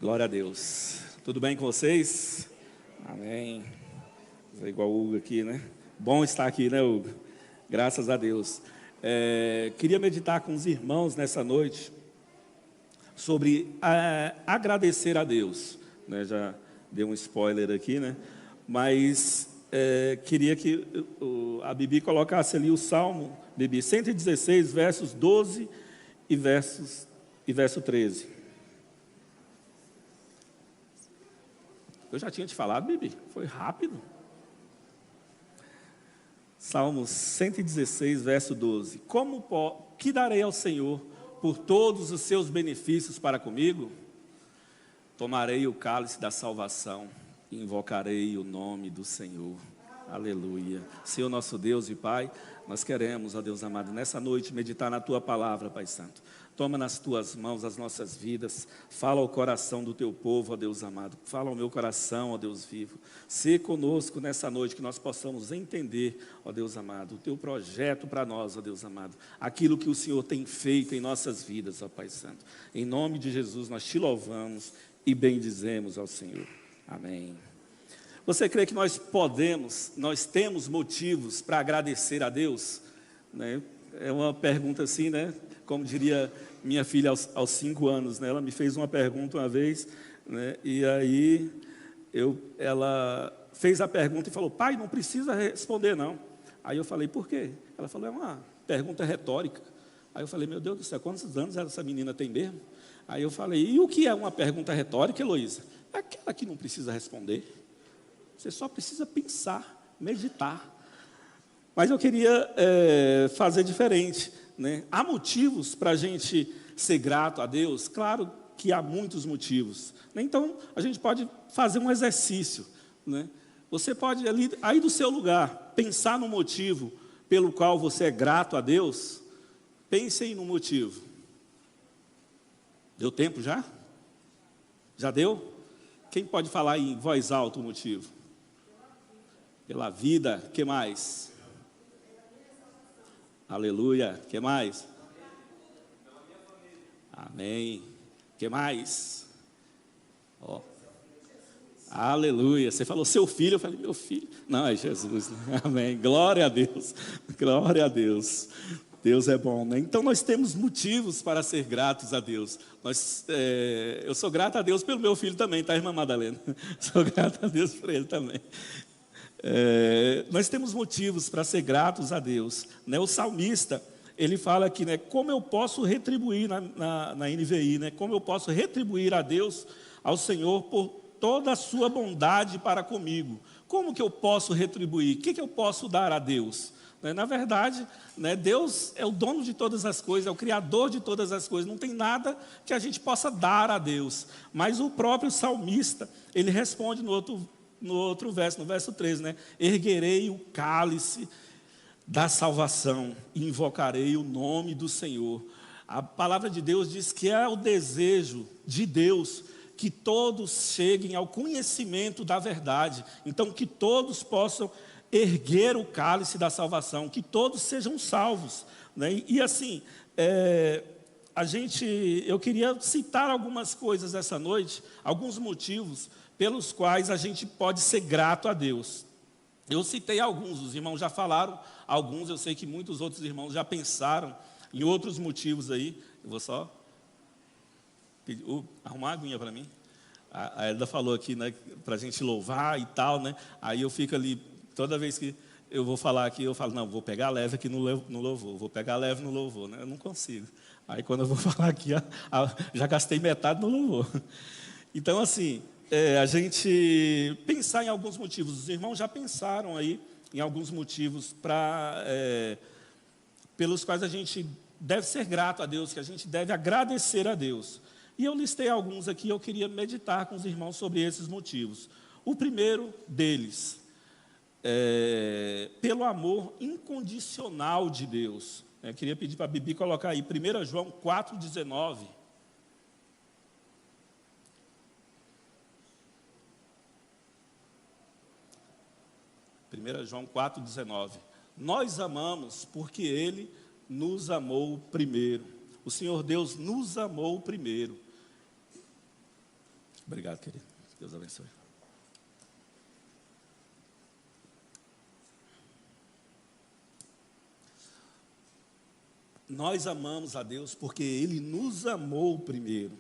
Glória a Deus. Tudo bem com vocês? Amém. É igual o Hugo aqui, né? Bom estar aqui, né, Hugo? Graças a Deus. Queria meditar com os irmãos nessa noite sobre agradecer a Deus, né? Já dei um spoiler aqui, né? Mas queria que a Bibi colocasse ali o Salmo, Bibi, 116, versos 12 e verso 13. Eu já tinha te falado, Bibi, foi rápido. Salmos 116, verso 12. Que darei ao Senhor por todos os seus benefícios para comigo? Tomarei o cálice da salvação e invocarei o nome do Senhor. Aleluia. Senhor nosso Deus e Pai, nós queremos, ó Deus amado, nessa noite meditar na Tua palavra, Pai Santo. Toma nas Tuas mãos as nossas vidas, fala ao coração do Teu povo, ó Deus amado, fala ao meu coração, ó Deus vivo. Sê conosco nessa noite, que nós possamos entender, ó Deus amado, o Teu projeto para nós, ó Deus amado, aquilo que o Senhor tem feito em nossas vidas, ó Pai Santo. Em nome de Jesus nós Te louvamos e bendizemos ao Senhor. Amém. Você crê que nós temos motivos para agradecer a Deus? Né? É uma pergunta assim, né? Como diria minha filha aos 5 anos, né? Ela me fez uma pergunta uma vez, né? E aí ela fez a pergunta e falou: pai, não precisa responder não. Aí eu falei: por quê? Ela falou: é uma pergunta retórica. Aí eu falei: meu Deus do céu, quantos anos essa menina tem mesmo? Aí eu falei: e o que é uma pergunta retórica, Heloísa? É aquela que não precisa responder. Você só precisa pensar, meditar. Mas eu queria fazer diferente, né? Há motivos para a gente ser grato a Deus? Claro que há muitos motivos, né? Então, a gente pode fazer um exercício, né? Você pode, aí do seu lugar, pensar no motivo pelo qual você é grato a Deus. Pense aí no motivo. Deu tempo já? Já deu? Quem pode falar em voz alta o motivo? Pela vida, que mais? Aleluia, que mais? Amém, que mais? Ó. Aleluia, você falou seu filho, eu falei meu filho. Não, é Jesus, né? Amém, glória a Deus, glória a Deus. Deus é bom, né? Então nós temos motivos para ser gratos a Deus. Eu sou grato a Deus pelo meu filho também, tá, irmã Madalena? Sou grato a Deus por ele também. Nós temos motivos para ser gratos a Deus, né? O salmista, ele fala aqui, né? Como eu posso retribuir, na NVI, né? Como eu posso retribuir a Deus, ao Senhor, por toda a sua bondade para comigo? Como que eu posso retribuir? O que eu posso dar a Deus? Na verdade, né, Deus é o dono de todas as coisas, é o criador de todas as coisas. Não tem nada que a gente possa dar a Deus. Mas o próprio salmista, ele responde no outro verso, no verso 13, né? Erguerei o cálice da salvação e invocarei o nome do Senhor. A palavra de Deus diz que é o desejo de Deus que todos cheguem ao conhecimento da verdade. Então, que todos possam erguer o cálice da salvação, que todos sejam salvos, né? E assim, eu queria citar algumas coisas essa noite, alguns motivos pelos quais a gente pode ser grato a Deus. Eu citei alguns, os irmãos já falaram alguns, eu sei que muitos outros irmãos já pensaram em outros motivos aí. Eu vou só arrumar uma aguinha para mim. A Elda falou aqui, né, para a gente louvar e tal, né? Aí eu fico ali, toda vez que eu vou falar aqui, eu falo: não, vou pegar leve aqui no louvor, vou pegar leve no louvor, né? Eu não consigo. Aí quando eu vou falar aqui, já gastei metade no louvor. Então assim, a gente pensar em alguns motivos. Os irmãos já pensaram aí em alguns motivos pelos quais a gente deve ser grato a Deus, que a gente deve agradecer a Deus. E eu listei alguns aqui, eu queria meditar com os irmãos sobre esses motivos. O primeiro deles, pelo amor incondicional de Deus. Eu queria pedir para a Bibi colocar aí 1 João 4,19. 1 João 4,19. Nós amamos porque Ele nos amou primeiro. O Senhor Deus nos amou primeiro. Obrigado, querido. Deus abençoe. Nós amamos a Deus porque Ele nos amou primeiro.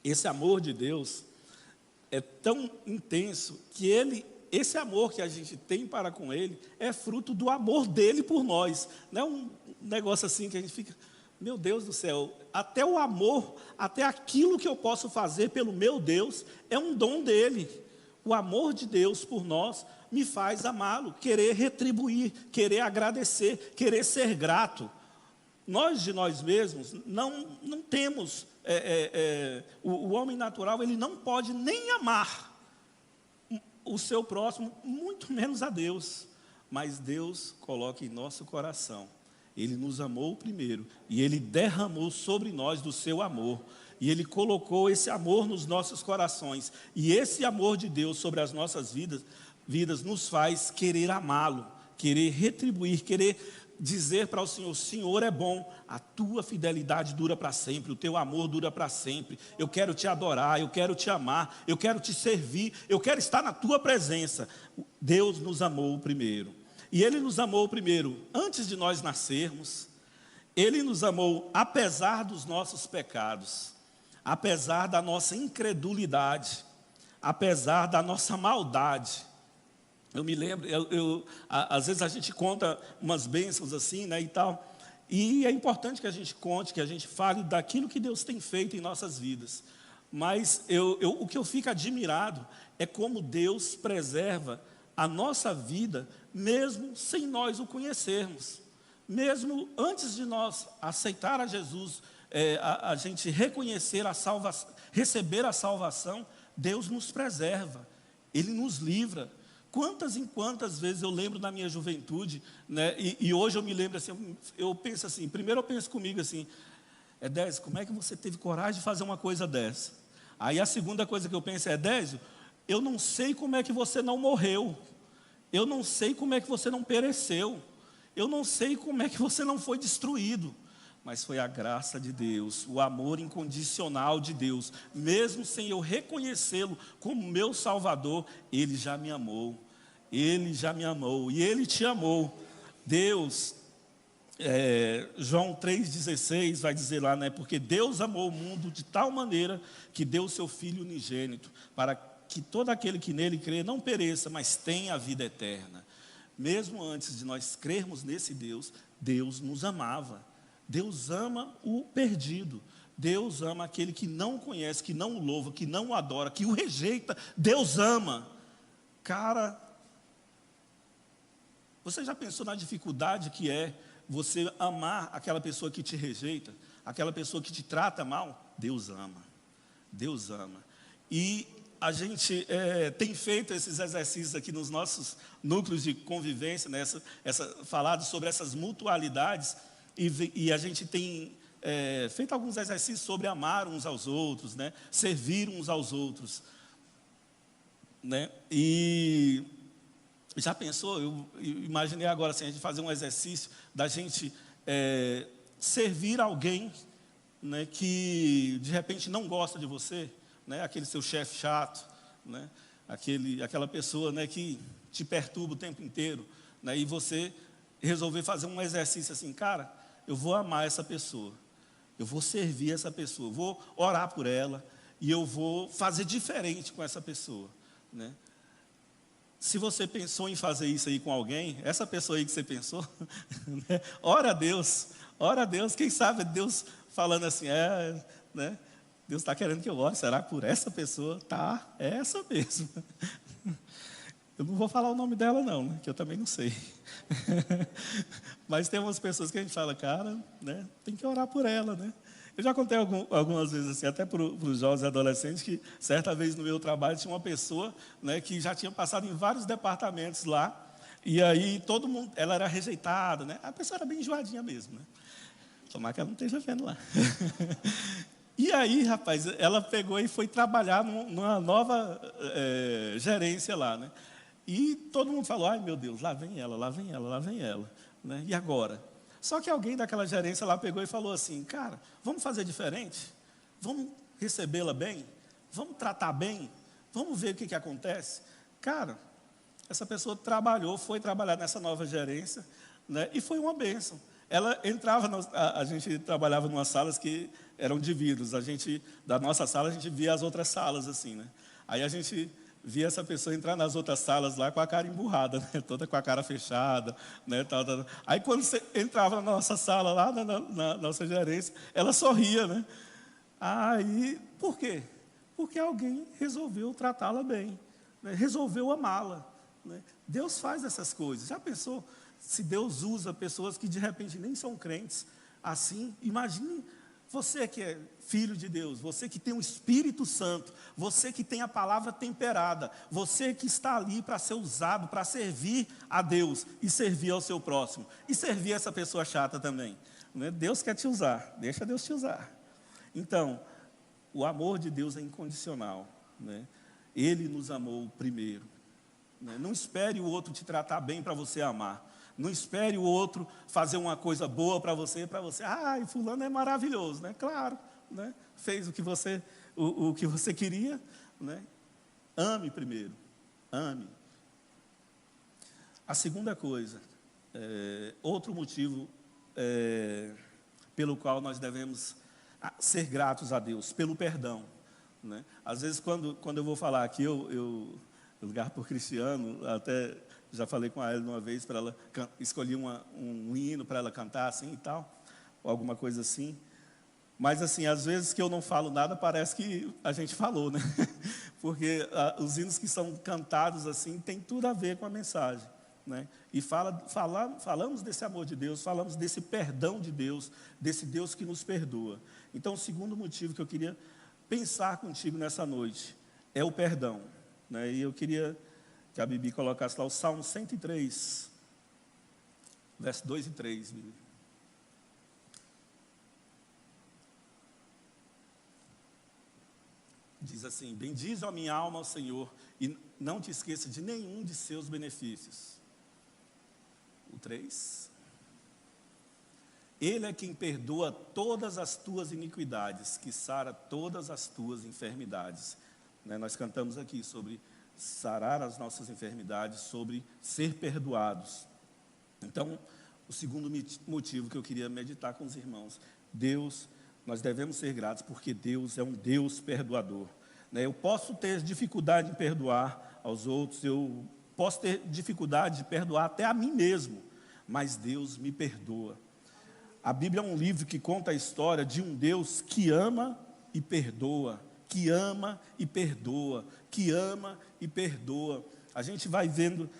Esse amor de Deus é tão intenso que esse amor que a gente tem para com Ele é fruto do amor dEle por nós. Não é um negócio assim que a gente fica, meu Deus do céu, até o amor, até aquilo que eu posso fazer pelo meu Deus, é um dom dEle. O amor de Deus por nós me faz amá-lo, querer retribuir, querer agradecer, querer ser grato. Nós de nós mesmos não temos, o homem natural, ele não pode nem amar o seu próximo, muito menos a Deus. Mas Deus coloca em nosso coração. Ele nos amou primeiro e Ele derramou sobre nós do seu amor. E Ele colocou esse amor nos nossos corações. E esse amor de Deus sobre as nossas vidas nos faz querer amá-lo, querer retribuir, querer dizer para o Senhor: o Senhor é bom, a tua fidelidade dura para sempre, o teu amor dura para sempre. Eu quero te adorar, eu quero te amar, eu quero te servir, eu quero estar na tua presença. Deus nos amou primeiro. E Ele nos amou primeiro antes de nós nascermos. Ele nos amou apesar dos nossos pecados, apesar da nossa incredulidade, apesar da nossa maldade. Eu me lembro, às vezes a gente conta umas bênçãos assim, né, e tal, e é importante que a gente conte, que a gente fale daquilo que Deus tem feito em nossas vidas. Mas o que eu fico admirado é como Deus preserva a nossa vida, mesmo sem nós o conhecermos. Mesmo antes de nós aceitar a Jesus, a gente reconhecer a salvação, receber a salvação, Deus nos preserva, Ele nos livra. Quantas e quantas vezes eu lembro na minha juventude, né, e hoje eu me lembro assim, eu penso assim, primeiro eu penso comigo assim, Edésio, como é que você teve coragem de fazer uma coisa dessa? Aí a segunda coisa que eu penso é: Edésio, eu não sei como é que você não morreu, eu não sei como é que você não pereceu, eu não sei como é que você não foi destruído. Mas foi a graça de Deus, o amor incondicional de Deus. Mesmo sem eu reconhecê-lo como meu Salvador, Ele já me amou. Ele já me amou e Ele te amou. Deus, João 3,16 vai dizer lá, né? Porque Deus amou o mundo de tal maneira que deu o seu Filho unigênito, para que todo aquele que nele crê não pereça, mas tenha a vida eterna. Mesmo antes de nós crermos nesse Deus, Deus nos amava. Deus ama o perdido. Deus ama aquele que não conhece, que não o louva, que não o adora, que o rejeita. Deus ama. Cara, você já pensou na dificuldade que é você amar aquela pessoa que te rejeita, aquela pessoa que te trata mal? Deus ama. Deus ama. E a gente tem feito esses exercícios aqui nos nossos núcleos de convivência, né? Falado sobre essas mutualidades. E a gente tem feito alguns exercícios sobre amar uns aos outros, né? Servir uns aos outros, né? E já pensou, eu imaginei agora assim, a gente fazer um exercício da gente servir alguém, né, que de repente não gosta de você, né? Aquele seu chefe chato, né? Aquela pessoa, né, que te perturba o tempo inteiro, né? E você resolver fazer um exercício assim: cara, eu vou amar essa pessoa, eu vou servir essa pessoa, eu vou orar por ela e eu vou fazer diferente com essa pessoa, né? Se você pensou em fazer isso aí com alguém, essa pessoa aí que você pensou, né? Ora a Deus, quem sabe Deus falando assim, né? Deus está querendo que eu ore, será por essa pessoa? Tá, é essa mesmo. Eu não vou falar o nome dela não, né, que eu também não sei. Mas tem umas pessoas que a gente fala, cara, né, tem que orar por ela, né? Eu já contei algumas vezes assim, até para os jovens e adolescentes, que certa vez no meu trabalho tinha uma pessoa, né, que já tinha passado em vários departamentos lá, e aí todo mundo, ela era rejeitada, né? A pessoa era bem enjoadinha mesmo, né? Tomara que ela não esteja vendo lá. E aí, rapaz, ela pegou e foi trabalhar numa nova gerência lá, né? E todo mundo falou, ai meu Deus, lá vem ela, lá vem ela, lá vem ela, né? E agora? Só que alguém daquela gerência lá pegou e falou assim, cara, vamos fazer diferente? Vamos recebê-la bem? Vamos tratar bem? Vamos ver o que acontece? Cara, essa pessoa foi trabalhar nessa nova gerência, né, e foi uma bênção. Ela entrava, a gente trabalhava em umas salas que eram de vidros. Da nossa sala, a gente via as outras salas, assim, né? Aí a gente via essa pessoa entrar nas outras salas lá com a cara emburrada, né? Toda com a cara fechada, né? Tal. Aí quando você entrava na nossa sala, lá na nossa gerência, ela sorria, né? Aí, por quê? Porque alguém resolveu tratá-la bem, né? Resolveu amá-la, né? Deus faz essas coisas. Já pensou se Deus usa pessoas que de repente nem são crentes assim? Imagine você que é filho de Deus, você que tem o Espírito Santo, você que tem a palavra temperada, você que está ali para ser usado, para servir a Deus e servir ao seu próximo, e servir essa pessoa chata também, né? Deus quer te usar, deixa Deus te usar. Então, o amor de Deus é incondicional, né? Ele nos amou primeiro, né? Não espere o outro te tratar bem para você amar. Não espere o outro fazer uma coisa boa para você, fulano é maravilhoso, né? Claro, né? Fez o que você queria, né? Ame primeiro, ame. A segunda coisa, outro motivo pelo qual nós devemos ser gratos a Deus, pelo perdão, né? Às vezes, quando eu vou falar aqui, eu lugar por Cristiano, até já falei com a ela uma vez, para ela escolher um hino para ela cantar assim e tal, ou alguma coisa assim. Mas assim, às vezes que eu não falo nada, parece que a gente falou, né? Porque os hinos que são cantados assim, tem tudo a ver com a mensagem, né? E falamos desse amor de Deus, falamos desse perdão de Deus, desse Deus que nos perdoa. Então, o segundo motivo que eu queria pensar contigo nessa noite é o perdão, né? E eu queria que a Bibi colocasse lá o Salmo 103, versos 2 e 3, Bibi. Diz assim: bendize a minha alma ao Senhor, e não te esqueça de nenhum de seus benefícios. O 3. Ele é quem perdoa todas as tuas iniquidades, que sara todas as tuas enfermidades. Né? Nós cantamos aqui sobre sarar as nossas enfermidades, sobre ser perdoados. Então, o segundo motivo que eu queria meditar com os irmãos: Deus, nós devemos ser gratos porque Deus é um Deus perdoador, né? Eu posso ter dificuldade em perdoar aos outros, eu posso ter dificuldade de perdoar até a mim mesmo, mas Deus me perdoa. A Bíblia é um livro que conta a história de um Deus que ama e perdoa, que ama e perdoa, que ama e perdoa. A gente vai vendo,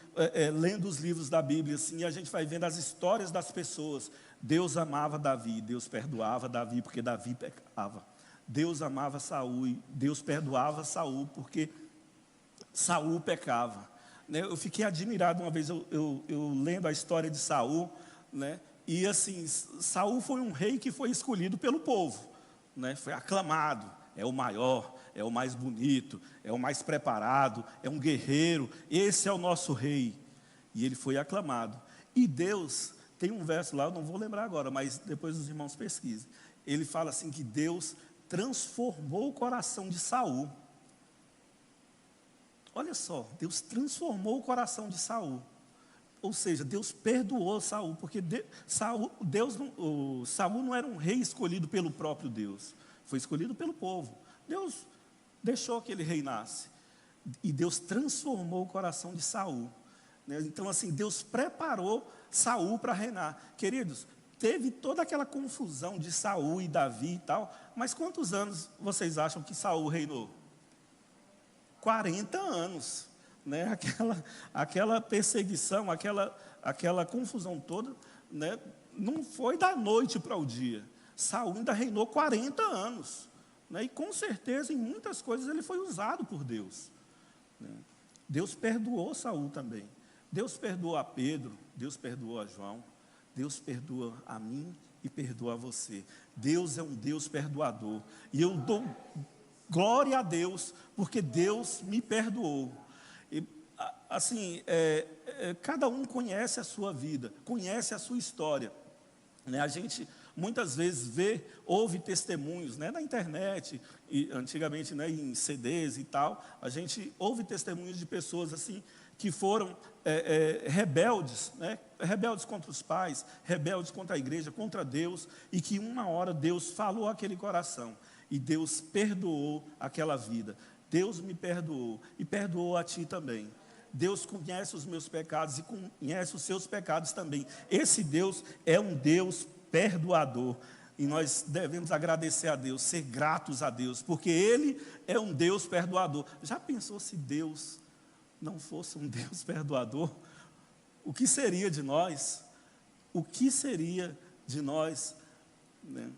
lendo os livros da Bíblia, assim, a gente vai vendo as histórias das pessoas. Deus amava Davi, Deus perdoava Davi porque Davi pecava. Deus amava Saul e Deus perdoava Saul porque Saul pecava, né? Eu fiquei admirado uma vez, eu lendo a história de Saul, né? E assim, Saul foi um rei que foi escolhido pelo povo, né? Foi aclamado, é o maior, é o mais bonito, é o mais preparado, é um guerreiro, esse é o nosso rei. E ele foi aclamado. E Deus, tem um verso lá, eu não vou lembrar agora, mas depois os irmãos pesquisem. Ele fala assim que Deus transformou o coração de Saul. Olha só, Deus transformou o coração de Saul. Ou seja, Deus perdoou Saul, porque Saul não era um rei escolhido pelo próprio Deus, foi escolhido pelo povo. Deus deixou que ele reinasse, e Deus transformou o coração de Saul, né? Então assim, Deus preparou Saul para reinar. Queridos, teve toda aquela confusão de Saul e Davi e tal, mas quantos anos vocês acham que Saul reinou? 40 anos. Né? Aquela perseguição, aquela confusão toda, né? Não foi da noite para o dia. Saul ainda reinou 40 anos, né? E com certeza em muitas coisas ele foi usado por Deus, né? Deus perdoou Saul também. Deus perdoou a Pedro, Deus perdoou a João, Deus perdoa a mim e perdoa a você. Deus é um Deus perdoador, e eu dou glória a Deus porque Deus me perdoou. E, assim, cada um conhece a sua vida, conhece a sua história, né? muitas vezes ouve testemunhos, né, na internet, e antigamente, né, em CDs e tal, a gente ouve testemunhos de pessoas assim, que foram rebeldes, né, rebeldes contra os pais, rebeldes contra a igreja, contra Deus, e que uma hora Deus falou àquele coração, e Deus perdoou aquela vida. Deus me perdoou, e perdoou a ti também. Deus conhece os meus pecados e conhece os seus pecados também. Esse Deus é um Deus perdoador. E nós devemos agradecer a Deus, ser gratos a Deus, porque Ele é um Deus perdoador. Já pensou se Deus não fosse um Deus perdoador? O que seria de nós? O que seria de nós, né?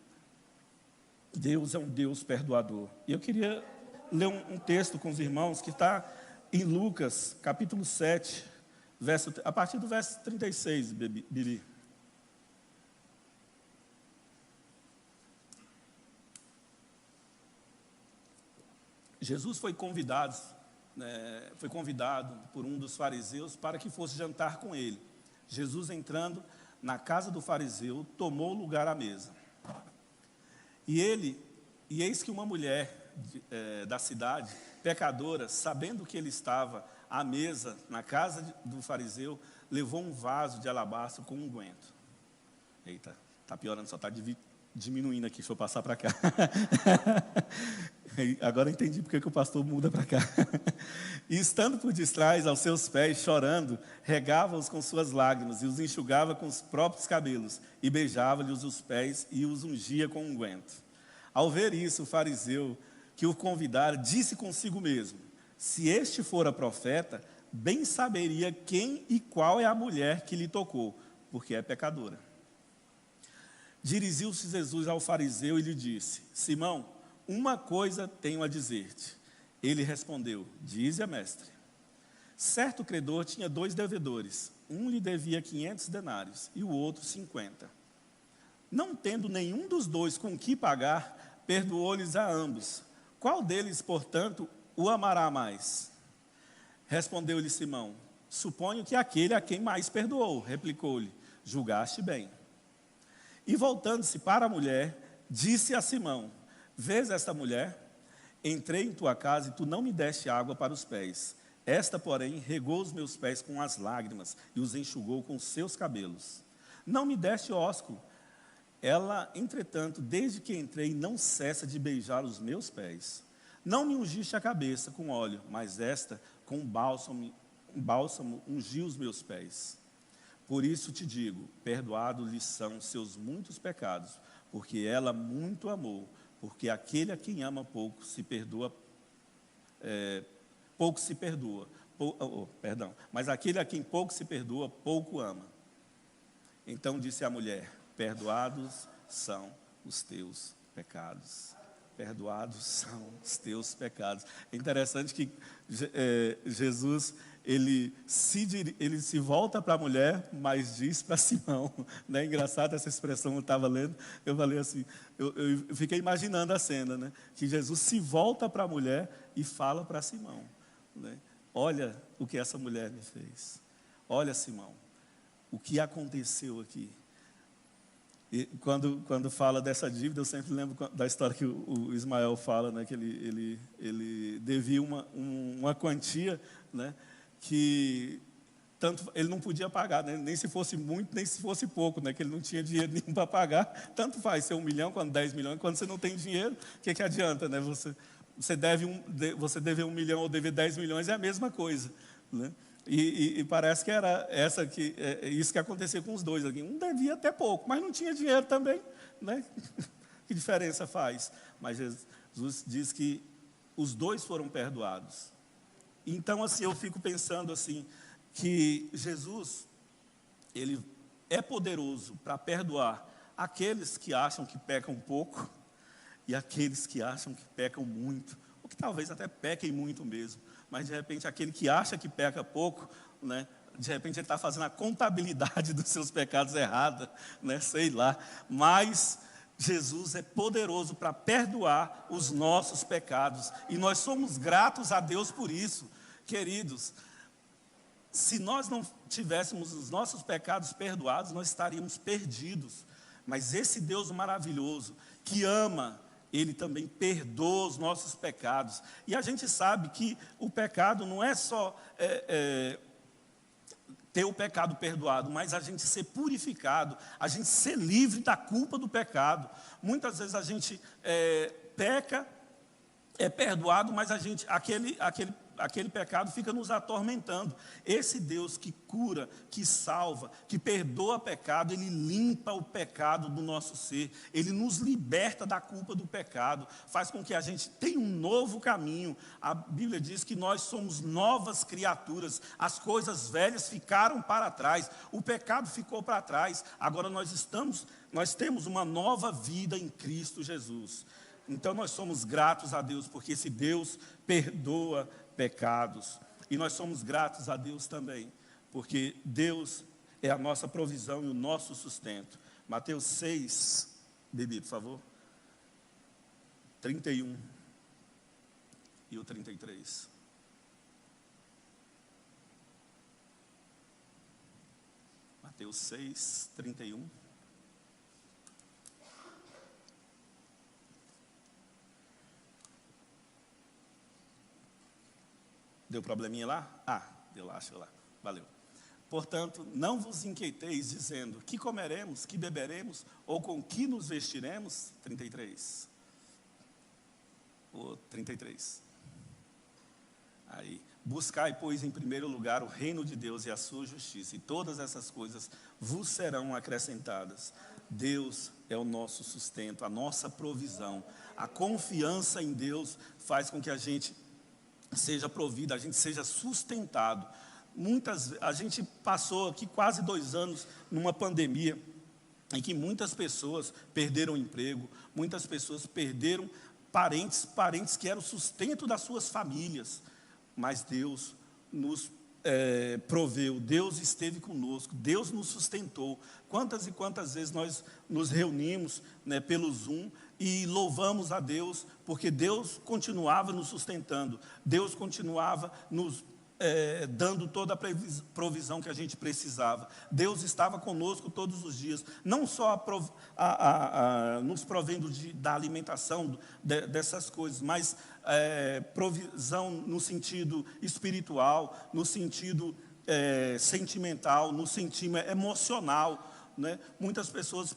Deus é um Deus perdoador. E eu queria ler um texto com os irmãos que está em Lucas, capítulo 7, a partir do verso 36, Bibi. Jesus foi convidado por um dos fariseus para que fosse jantar com ele. Jesus, entrando na casa do fariseu, tomou lugar à mesa. E eis que uma mulher da cidade, pecadora, sabendo que ele estava à mesa na casa do fariseu, levou um vaso de alabastro com unguento. Eita, está piorando, só está diminuindo aqui, deixa eu passar para cá. Agora eu entendi porque que o pastor muda para cá. E estando por detrás aos seus pés, chorando, regava-os com suas lágrimas e os enxugava com os próprios cabelos, e beijava-lhes os pés e os ungia com unguento. Ao ver isso, o fariseu que o convidara disse consigo mesmo: se este fora profeta, bem saberia quem e qual é a mulher que lhe tocou, porque é pecadora. Dirigiu-se Jesus ao fariseu e lhe disse: Simão, uma coisa tenho a dizer-te. Ele respondeu: dize, mestre. Certo credor tinha 2 devedores. Um lhe devia 500 denários e o outro 50. Não tendo nenhum dos 2 com que pagar, perdoou-lhes a ambos. Qual deles, portanto, o amará mais? Respondeu-lhe Simão: suponho que aquele a quem mais perdoou. Replicou-lhe: julgaste bem. E voltando-se para a mulher, disse a Simão: vês esta mulher? Entrei em tua casa e tu não me deste água para os pés. Esta, porém, regou os meus pés com as lágrimas e os enxugou com os seus cabelos. Não me deste ósculo. Ela, entretanto, desde que entrei, não cessa de beijar os meus pés. Não me ungiste a cabeça com óleo, mas esta, com bálsamo ungiu os meus pés. Por isso te digo, perdoados-lhes são seus muitos pecados, porque ela muito amou. Porque aquele a quem ama pouco se perdoa, mas aquele a quem pouco se perdoa, pouco ama. Então disse a mulher: perdoados são os teus pecados. Perdoados são os teus pecados. É interessante que Jesus, ele se volta para a mulher, mas diz para Simão, né? Engraçado essa expressão, eu estava lendo, eu falei assim, eu fiquei imaginando a cena, né? Que Jesus se volta para a mulher e fala para Simão, né? Olha o que essa mulher me fez. Olha, Simão, o que aconteceu aqui. E quando fala dessa dívida, eu sempre lembro da história que o Ismael fala, né, que ele devia uma quantia, né, que tanto ele não podia pagar, né, nem se fosse muito, nem se fosse pouco, né, que ele não tinha dinheiro nenhum para pagar. Tanto faz ser 1 milhão, quando 10 milhões, quando você não tem dinheiro, o que adianta, né? Você deve 1 milhão ou deve 10 milhões, é a mesma coisa, né? E parece que era isso que acontecia com os 2 aqui. Um devia até pouco, mas não tinha dinheiro também, né? Que diferença faz? Mas Jesus diz que os 2 foram perdoados. Então, assim, eu fico pensando assim, que Jesus, ele é poderoso para perdoar aqueles que acham que pecam pouco e aqueles que acham que pecam muito, ou que talvez até pequem muito mesmo. Mas, de repente, aquele que acha que peca pouco, né, de repente ele está fazendo a contabilidade dos seus pecados errada, né, sei lá. Mas Jesus é poderoso para perdoar os nossos pecados. E nós somos gratos a Deus por isso, queridos. Se nós não tivéssemos os nossos pecados perdoados, nós estaríamos perdidos. Mas esse Deus maravilhoso, que ama, Ele também perdoa os nossos pecados. E a gente sabe que o pecado não é só ter o pecado perdoado, mas a gente ser purificado, a gente ser livre da culpa do pecado. Muitas vezes a gente peca, é perdoado, mas aquele pecado fica nos atormentando. Esse Deus que cura, que salva, que perdoa pecado, Ele limpa o pecado do nosso ser, Ele nos liberta da culpa do pecado, faz com que a gente tenha um novo caminho. A Bíblia diz que nós somos novas criaturas, as coisas velhas ficaram para trás, o pecado ficou para trás, agora nós temos uma nova vida em Cristo Jesus. Então nós somos gratos a Deus, porque esse Deus perdoa pecados. E nós somos gratos a Deus também, porque Deus é a nossa provisão e o nosso sustento. Mateus 6, Bibi, por favor. 31 e o 33. Mateus 6, 31. Deu probleminha lá? Deu lá, achou lá. Valeu. Portanto, não vos inquieteis dizendo, que comeremos, que beberemos, ou com que nos vestiremos? 33. Ou 33. Aí, buscai, pois, em primeiro lugar o reino de Deus e a sua justiça, e todas essas coisas vos serão acrescentadas. Deus é o nosso sustento, a nossa provisão. A confiança em Deus faz com que a gente seja provido, a gente seja sustentado. A gente passou aqui quase 2 anos numa pandemia, em que muitas pessoas perderam o emprego, muitas pessoas perderam parentes que eram o sustento das suas famílias, mas Deus nos proveu, Deus esteve conosco, Deus nos sustentou. Quantas e quantas vezes nós nos reunimos, né, pelo Zoom e louvamos a Deus, porque Deus continuava nos sustentando, Deus continuava nos dando toda a provisão que a gente precisava. Deus estava conosco todos os dias, não só nos provendo da alimentação, dessas coisas, mas provisão no sentido espiritual, no sentido sentimental, no sentido emocional, né? Muitas pessoas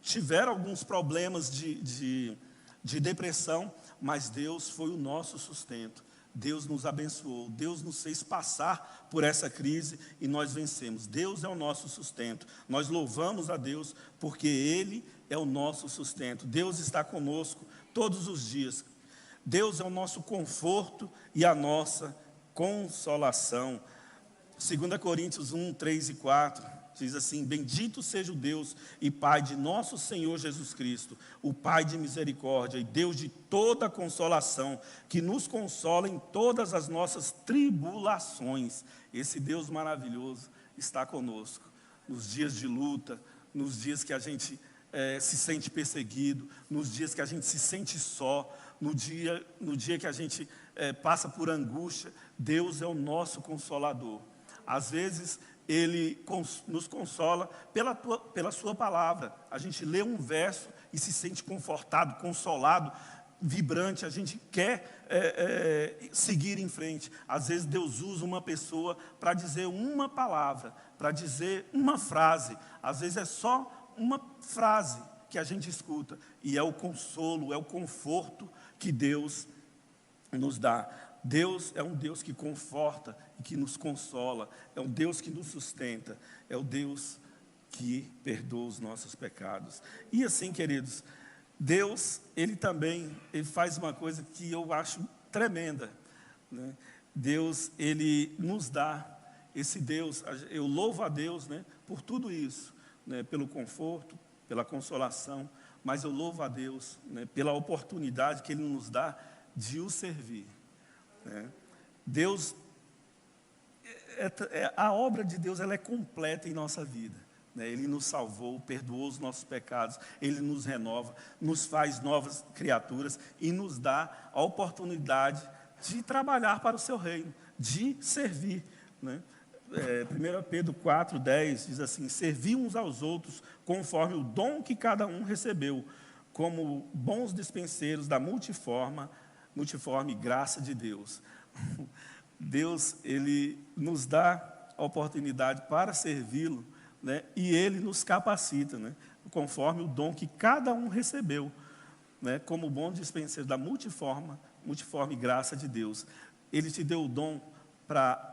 tiveram alguns problemas de depressão, mas Deus foi o nosso sustento. Deus nos abençoou, Deus nos fez passar por essa crise e nós vencemos. Deus é o nosso sustento. Nós louvamos a Deus porque Ele é o nosso sustento. Deus está conosco todos os dias. Deus é o nosso conforto e a nossa consolação. 2 Coríntios 1, 3 e 4 diz assim: bendito seja o Deus e Pai de nosso Senhor Jesus Cristo, o Pai de misericórdia e Deus de toda consolação, que nos consola em todas as nossas tribulações. Esse Deus maravilhoso está conosco nos dias de luta, nos dias que a gente se sente perseguido, nos dias que a gente se sente só, no dia que a gente passa por angústia. Deus é o nosso consolador. Às vezes Ele nos consola pela sua palavra. A gente lê um verso e se sente confortado, consolado, vibrante. A gente quer seguir em frente. Às vezes Deus usa uma pessoa para dizer uma palavra, para dizer uma frase. Às vezes é só uma frase que a gente escuta, e é o consolo, é o conforto que Deus nos dá. Deus é um Deus que conforta e que nos consola, é um Deus que nos sustenta, é o Deus que perdoa os nossos pecados. E assim, queridos, Deus, Ele faz uma coisa que eu acho tremenda, né? Deus, Ele nos dá esse Deus. Eu louvo a Deus, né, por tudo isso, né, pelo conforto, pela consolação, mas eu louvo a Deus, né, pela oportunidade que Ele nos dá de o servir. Deus, a obra de Deus, ela é completa em nossa vida, né? Ele nos salvou, perdoou os nossos pecados, Ele nos renova, nos faz novas criaturas e nos dá a oportunidade de trabalhar para o seu reino, de servir, né? 1 Pedro 4:10 diz assim: servir uns aos outros conforme o dom que cada um recebeu, como bons dispenseiros da multiforme graça de Deus. Deus, Ele nos dá a oportunidade para servi-lo, né? E Ele nos capacita, né? Conforme o dom que cada um recebeu, né? Como bom dispenseiro da multiforme graça de Deus. Ele te deu o dom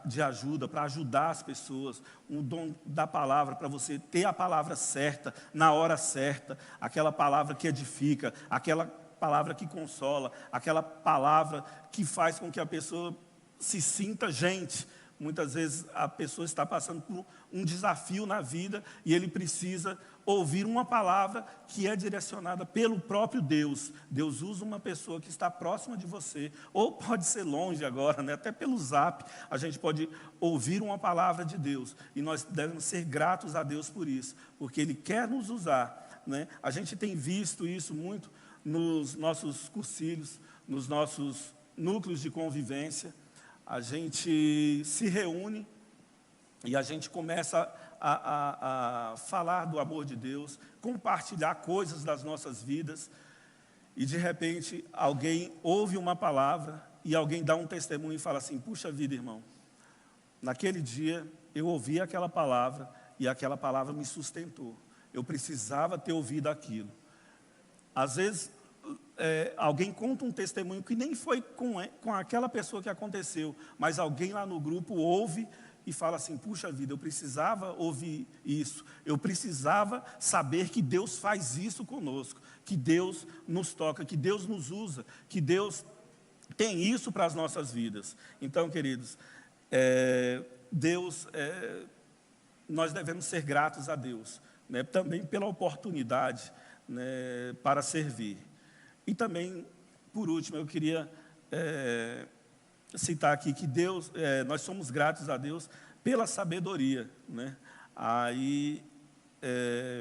de ajuda, para ajudar as pessoas, um dom da palavra, para você ter a palavra certa, na hora certa, aquela palavra que edifica, aquela palavra que consola, aquela palavra que faz com que a pessoa se sinta gente. Muitas vezes a pessoa está passando por um desafio na vida e ele precisa ouvir uma palavra que é direcionada pelo próprio Deus. Deus usa uma pessoa que está próxima de você, ou pode ser longe agora, né? Até pelo Zap, a gente pode ouvir uma palavra de Deus. E nós devemos ser gratos a Deus por isso, porque Ele quer nos usar, né? A gente tem visto isso muito nos nossos cursilhos, nos nossos núcleos de convivência. A gente se reúne e a gente começa a falar do amor de Deus, compartilhar coisas das nossas vidas, e de repente alguém ouve uma palavra e alguém dá um testemunho e fala assim: puxa vida, irmão, naquele dia eu ouvi aquela palavra e aquela palavra me sustentou, eu precisava ter ouvido aquilo. Às vezes alguém conta um testemunho que nem foi com aquela pessoa que aconteceu, mas alguém lá no grupo ouve e fala assim: puxa vida, eu precisava ouvir isso, eu precisava saber que Deus faz isso conosco, que Deus nos toca, que Deus nos usa, que Deus tem isso para as nossas vidas. Então, queridos, nós devemos ser gratos a Deus, né, também pela oportunidade, né, para servir. E também, por último, eu queria citar aqui que nós somos gratos a Deus pela sabedoria, né? Aí,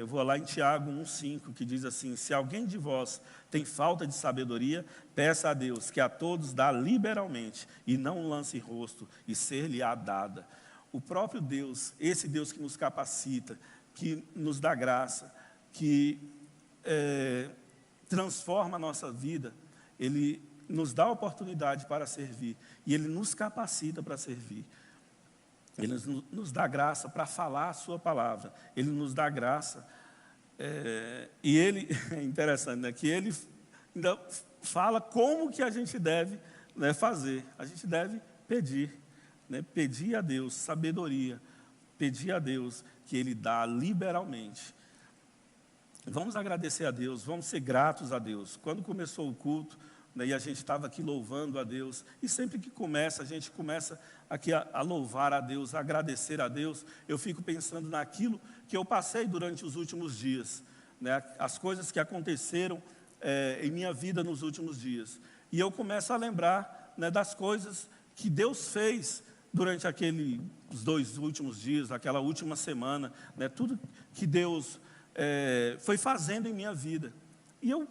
eu vou lá em Tiago 1:5, que diz assim: se alguém de vós tem falta de sabedoria, peça a Deus, que a todos dá liberalmente, e não lance rosto, e ser-lhe-á dada. O próprio Deus, esse Deus que nos capacita, que nos dá graça, que transforma a nossa vida, Ele nos dá a oportunidade para servir, e Ele nos capacita para servir. Ele nos dá graça para falar a sua palavra, Ele nos dá graça, e Ele, é interessante, né, que Ele ainda fala como que a gente deve, né, fazer. A gente deve pedir, né, pedir a Deus sabedoria, pedir a Deus que Ele dá liberalmente. Vamos agradecer a Deus, vamos ser gratos a Deus. Quando começou o culto, né, e a gente estava aqui louvando a Deus, e sempre que a gente começa aqui a louvar a Deus, a agradecer a Deus, eu fico pensando naquilo que eu passei durante os últimos dias, né, as coisas que aconteceram em minha vida nos últimos dias. E eu começo a lembrar, né, das coisas que Deus fez durante os 2 últimos dias, aquela última semana, né, tudo que Deus foi fazendo em minha vida. E eu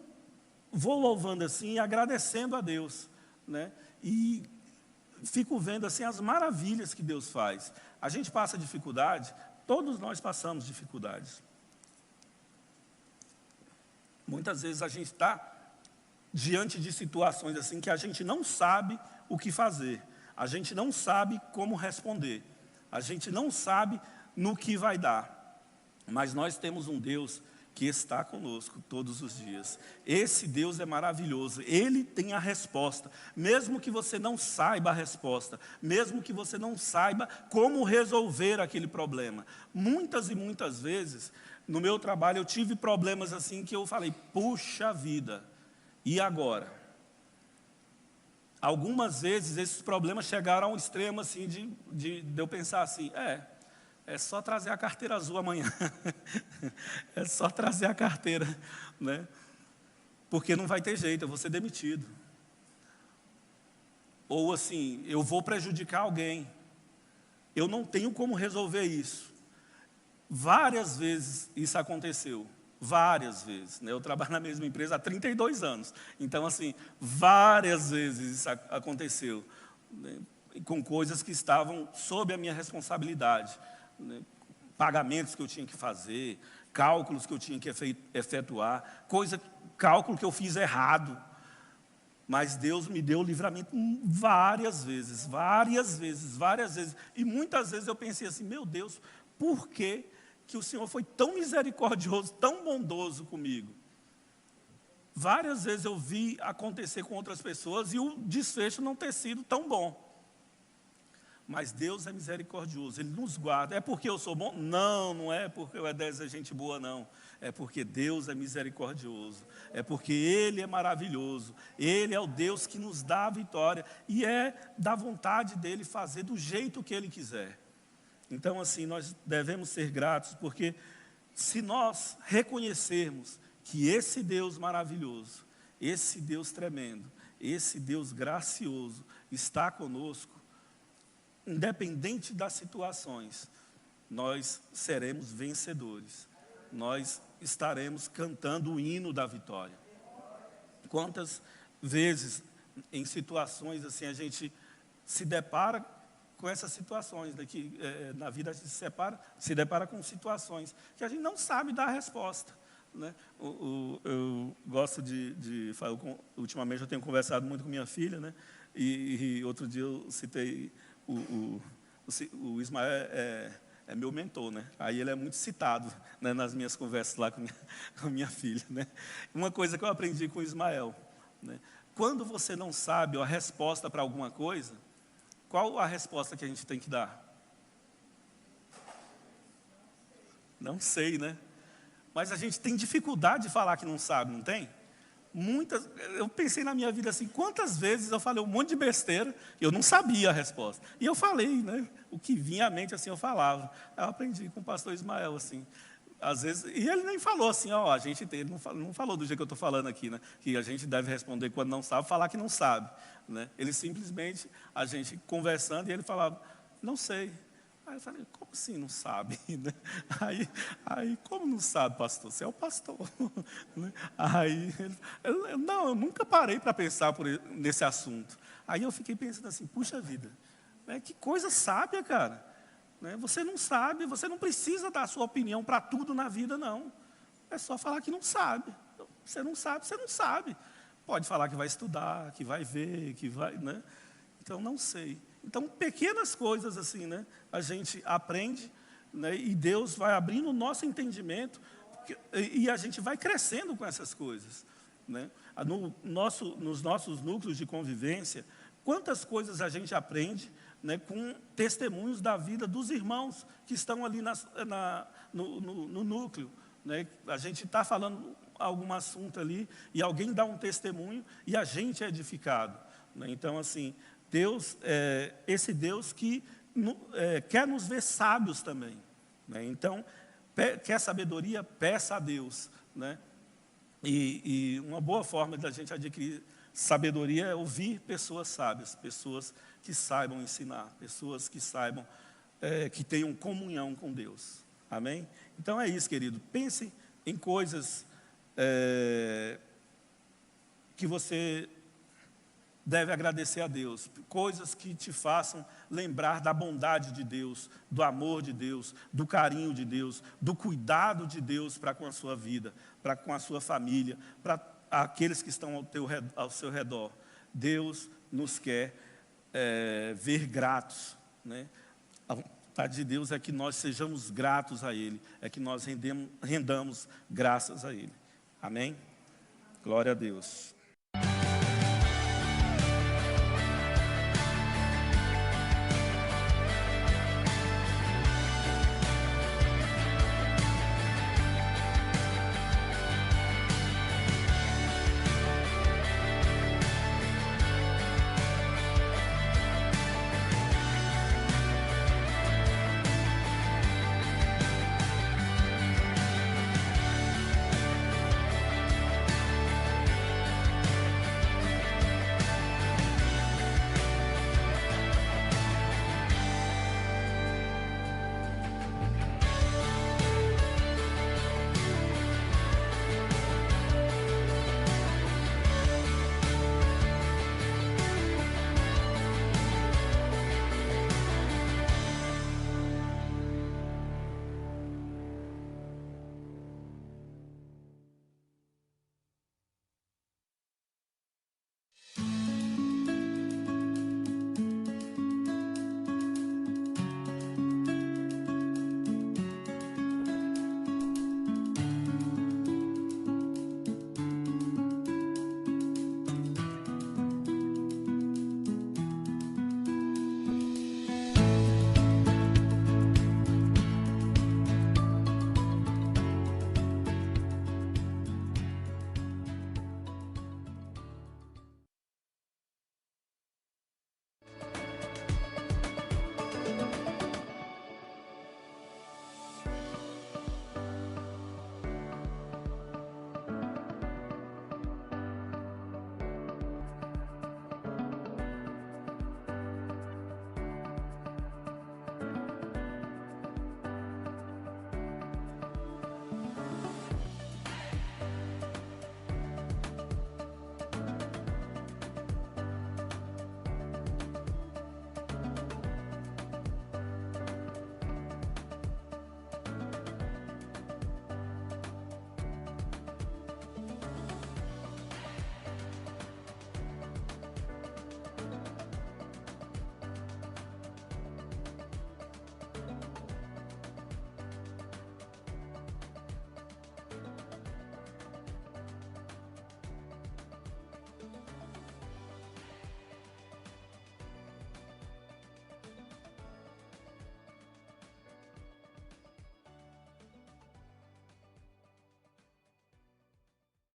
vou louvando assim e agradecendo a Deus, né? E fico vendo assim as maravilhas que Deus faz. A gente passa dificuldade, todos nós passamos dificuldades. Muitas vezes a gente está diante de situações assim que a gente não sabe o que fazer, a gente não sabe como responder, a gente não sabe no que vai dar. Mas nós temos um Deus que está conosco todos os dias. Esse Deus é maravilhoso, Ele tem a resposta. Mesmo que você não saiba a resposta, mesmo que você não saiba como resolver aquele problema. Muitas e muitas vezes, no meu trabalho, eu tive problemas assim que eu falei: puxa vida, e agora? Algumas vezes esses problemas chegaram ao extremo assim, de eu pensar assim: é só trazer a carteira azul amanhã. É só trazer a carteira, né? Porque não vai ter jeito, eu vou ser demitido. Ou assim, eu vou prejudicar alguém. Eu não tenho como resolver isso. Várias vezes isso aconteceu. Várias vezes, né? Eu trabalho na mesma empresa há 32 anos. Então, assim, várias vezes isso aconteceu. com coisas que estavam sob a minha responsabilidade, né? Pagamentos que eu tinha que fazer, cálculos que eu tinha que efetuar, cálculo que eu fiz errado. Mas Deus me deu o livramento várias vezes. E muitas vezes eu pensei assim, meu Deus, por que o Senhor foi tão misericordioso, tão bondoso comigo? Várias vezes eu vi acontecer com outras pessoas e o desfecho não ter sido tão bom. Mas Deus é misericordioso, Ele nos guarda. É porque eu sou bom? Não, não é porque o Edésio é gente boa, não. É porque Deus é misericordioso. É porque Ele é maravilhoso. Ele é o Deus que nos dá a vitória. E é da vontade dEle fazer do jeito que Ele quiser. Então, assim, nós devemos ser gratos, porque se nós reconhecermos que esse Deus maravilhoso, esse Deus tremendo, esse Deus gracioso está conosco, independente das situações, nós seremos vencedores. Nós estaremos cantando o hino da vitória. Quantas vezes, em situações assim, a gente se depara com essas situações, daqui, na vida a gente se depara com situações que a gente não sabe dar a resposta, né? Eu gosto de falar, ultimamente eu tenho conversado muito com minha filha, né? E outro dia eu citei, o Ismael é meu mentor, né? Aí ele é muito citado, né, nas minhas conversas lá com minha filha, né? Uma coisa que eu aprendi com o Ismael, né? Quando você não sabe a resposta para alguma coisa, qual a resposta que a gente tem que dar? Não sei, né? Mas a gente tem dificuldade de falar que não sabe, não tem? Eu pensei na minha vida assim, quantas vezes eu falei um monte de besteira, eu não sabia a resposta. E eu falei, né? O que vinha à mente, assim, eu falava. Eu aprendi com o pastor Ismael, assim. Às vezes, e ele nem falou assim, ó, ele não falou do jeito que eu estou falando aqui, né? Que a gente deve responder quando não sabe, falar que não sabe, né? Ele simplesmente, a gente conversando, e ele falava, não sei. Aí eu falei, como assim não sabe? Aí como não sabe, pastor? Você é o pastor. Aí, não, eu nunca parei para pensar nesse assunto. Aí eu fiquei pensando assim, puxa vida, né, que coisa sábia, cara. Né, você não sabe, você não precisa dar a sua opinião para tudo na vida, não. É só falar que não sabe. Você não sabe, você não sabe. Pode falar que vai estudar, que vai ver, que vai, né? Então, não sei. Então, pequenas coisas assim, né, a gente aprende, né, e Deus vai abrindo o nosso entendimento, e a gente vai crescendo com essas coisas, né? Nos nossos núcleos de convivência, quantas coisas a gente aprende, né, com testemunhos da vida dos irmãos que estão ali no núcleo, né? A gente está falando algum assunto ali, e alguém dá um testemunho, e a gente é edificado, né? Então, assim, Deus é esse Deus que quer nos ver sábios também, né? Então, quer sabedoria, peça a Deus, né? E uma boa forma da gente adquirir sabedoria é ouvir pessoas sábias, pessoas que saibam ensinar, pessoas que saibam, que tenham comunhão com Deus. Amém? Então é isso, querido. Pense em coisas que você deve agradecer a Deus, coisas que te façam lembrar da bondade de Deus, do amor de Deus, do carinho de Deus, do cuidado de Deus para com a sua vida, para com a sua família, para aqueles que estão ao seu redor. Deus nos quer ver gratos, né? A vontade de Deus é que nós sejamos gratos a Ele, é que nós rendamos graças a Ele. Amém? Glória a Deus.